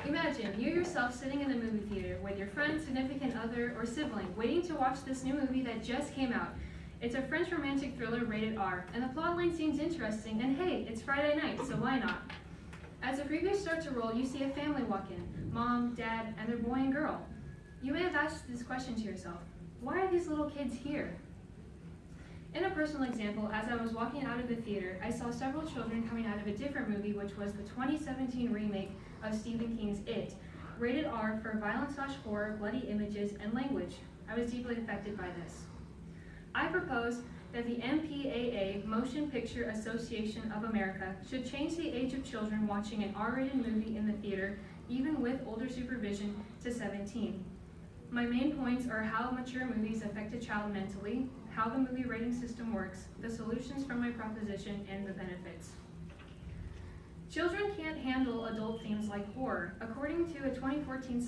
Imagine you yourself sitting in the movie theater with your friend, significant other, or sibling, waiting to watch this new movie that just came out. It's a French romantic thriller rated R, and the plotline seems interesting, and hey, it's Friday night, so why not? As the previews start to roll, you see a family walk in, mom, dad, and their boy and girl. You may have asked this question to yourself, why are these little kids here? In a personal example, as I was walking out of the theater, I saw several children coming out of a different movie, which was the 2017 remake of Stephen King's It, rated R for violence/horror, bloody images, and language. I was deeply affected by this. I propose that the MPAA, Motion Picture Association of America, should change the age of children watching an R-rated movie in the theater, even with older supervision, to 17. My main points are how mature movies affect a child mentally, how the movie rating system works, the solutions from my proposition, and the benefits. Children can't handle adult themes like horror. According to a 2014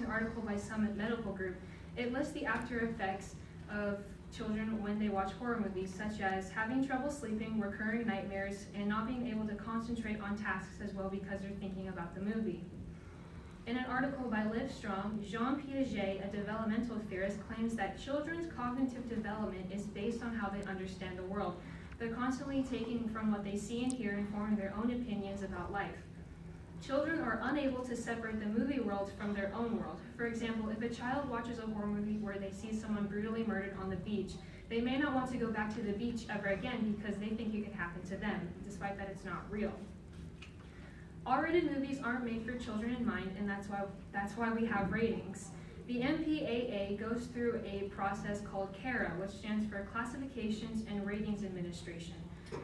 article by Summit Medical Group, it lists the after effects of children when they watch horror movies, such as having trouble sleeping, recurring nightmares, and not being able to concentrate on tasks as well because they're thinking about the movie. In an article by Livestrong, Jean Piaget, a developmental theorist, claims that children's cognitive development is based on how they understand the world. They're constantly taking from what they see and hear and forming their own opinions about life. Children are unable to separate the movie world from their own world. For example, if a child watches a horror movie where they see someone brutally murdered on the beach, they may not want to go back to the beach ever again because they think it could happen to them, despite that it's not real. R-rated movies aren't made for children in mind, and that's why we have ratings. The MPAA goes through a process called CARA, which stands for Classifications and Ratings Administration.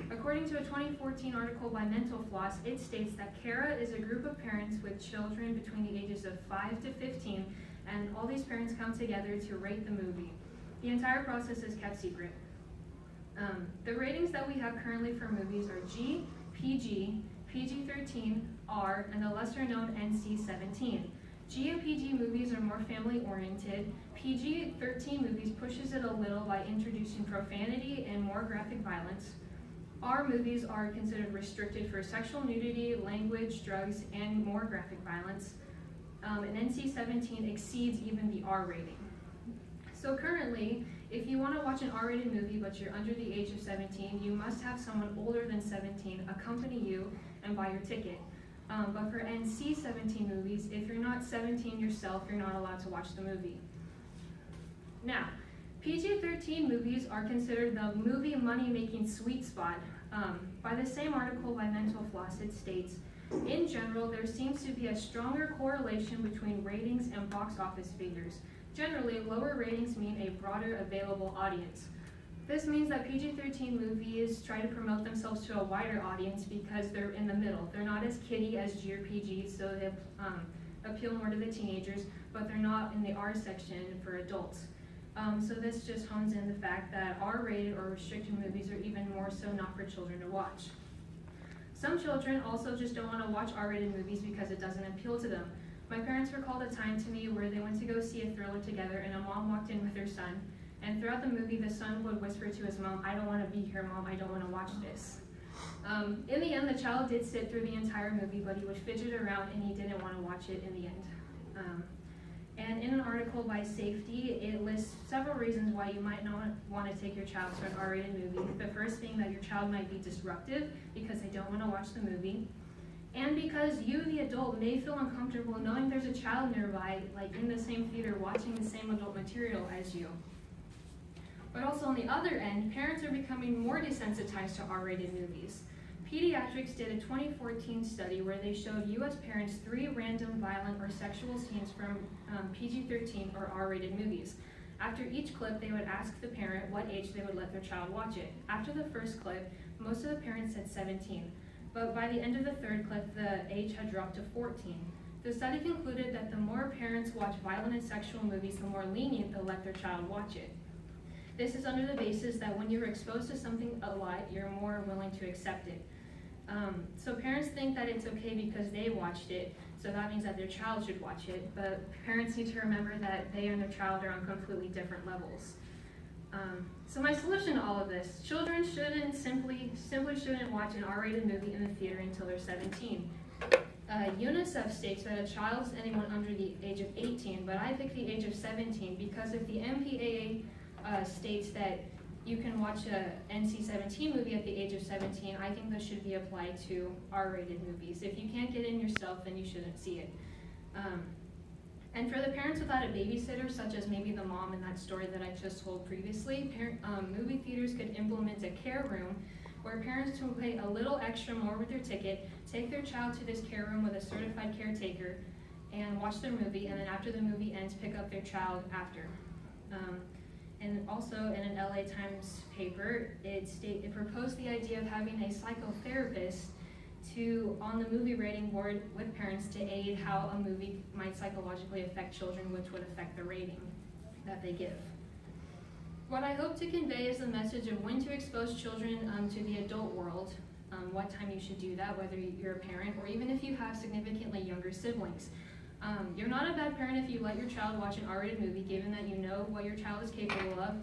According to a 2014 article by Mental Floss, it states that CARA is a group of parents with children between the ages of 5 to 15, and all these parents come together to rate the movie. The entire process is kept secret. The ratings that we have currently for movies are G, PG, PG-13, R, and the lesser-known NC-17. G and PG movies are more family-oriented. PG-13 movies pushes it a little by introducing profanity and more graphic violence. R movies are considered restricted for sexual nudity, language, drugs, and more graphic violence. And NC-17 exceeds even the R rating. So currently, if you want to watch an R-rated movie but you're under the age of 17, you must have someone older than 17 accompany you and buy your ticket. But for NC-17 movies, if you're not 17 yourself, you're not allowed to watch the movie. Now, PG-13 movies are considered the movie money-making sweet spot. By the same article by Mental Floss, it states, in general, there seems to be a stronger correlation between ratings and box office figures. Generally, lower ratings mean a broader available audience. This means that PG-13 movies try to promote themselves to a wider audience because they're in the middle. They're not as kiddie as G or PG, so they appeal more to the teenagers, but they're not in the R section for adults. So this just hones in the fact that R-rated or restricted movies are even more so not for children to watch. Some children also just don't want to watch R-rated movies because it doesn't appeal to them. My parents recalled a time to me where they went to go see a thriller together and a mom walked in with her son. And throughout the movie, the son would whisper to his mom, "I don't want to be here, Mom, I don't want to watch this." In the end, the child did sit through the entire movie, but he would fidget around and he didn't want to watch it in the end. And in an article by Safety, it lists several reasons why you might not want to take your child to an R-rated movie. The first being that your child might be disruptive because they don't want to watch the movie. And because you, the adult, may feel uncomfortable knowing there's a child nearby, like in the same theater, watching the same adult material as you. But also on the other end, parents are becoming more desensitized to R-rated movies. Pediatrics did a 2014 study where they showed U.S. parents 3 random violent or sexual scenes from PG-13 or R-rated movies. After each clip, they would ask the parent what age they would let their child watch it. After the first clip, most of the parents said 17. But by the end of the third clip, the age had dropped to 14. The study concluded that the more parents watch violent and sexual movies, the more lenient they'll let their child watch it. This is under the basis that when you're exposed to something a lot, you're more willing to accept it. So parents think that it's okay because they watched it, so that means that their child should watch it, but parents need to remember that they and their child are on completely different levels. So my solution to all of this: children simply shouldn't watch an R-rated movie in the theater until they're 17. UNICEF states that a child is anyone under the age of 18, but I pick the age of 17 because if the MPAA states that you can watch a NC-17 movie at the age of 17, I think this should be applied to R-rated movies. If you can't get in yourself, then you shouldn't see it. And for the parents without a babysitter, such as maybe the mom in that story that I just told previously, movie theaters could implement a care room where parents will pay a little extra more with their ticket, take their child to this care room with a certified caretaker, and watch their movie, and then after the movie ends, pick up their child after. And also in an LA Times paper, it proposed the idea of having a psychotherapist on the movie rating board with parents to aid how a movie might psychologically affect children, which would affect the rating that they give. What I hope to convey is the message of when to expose children to the adult world, what time you should do that, whether you're a parent or even if you have significantly younger siblings. You're not a bad parent if you let your child watch an R-rated movie, given that you know what your child is capable of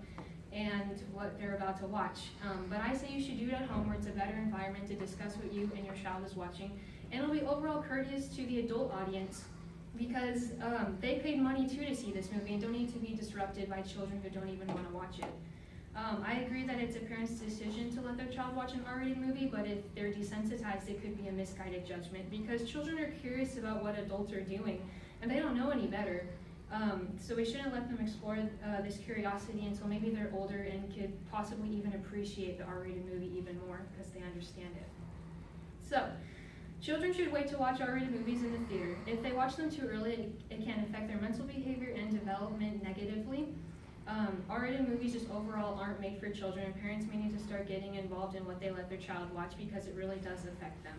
and what they're about to watch. But I say you should do it at home where it's a better environment to discuss what you and your child is watching. And it'll be overall courteous to the adult audience because they paid money too to see this movie and don't need to be disrupted by children who don't even want to watch it. I agree that it's a parent's decision to let their child watch an R-rated movie, but if they're desensitized, it could be a misguided judgment because children are curious about what adults are doing and they don't know any better. So we shouldn't let them explore this curiosity until maybe they're older and could possibly even appreciate the R-rated movie even more because they understand it. So, children should wait to watch R-rated movies in the theater. If they watch them too early, it can affect their mental behavior and development negatively. R-rated movies just overall aren't made for children, and parents may need to start getting involved in what they let their child watch because it really does affect them.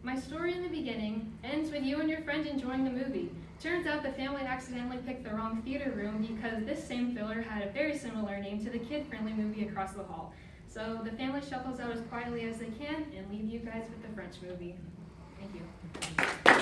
My story in the beginning ends with you and your friend enjoying the movie. Turns out the family accidentally picked the wrong theater room because this same filler had a very similar name to the kid-friendly movie across the hall. So the family shuffles out as quietly as they can and leave you guys with the French movie. Thank you.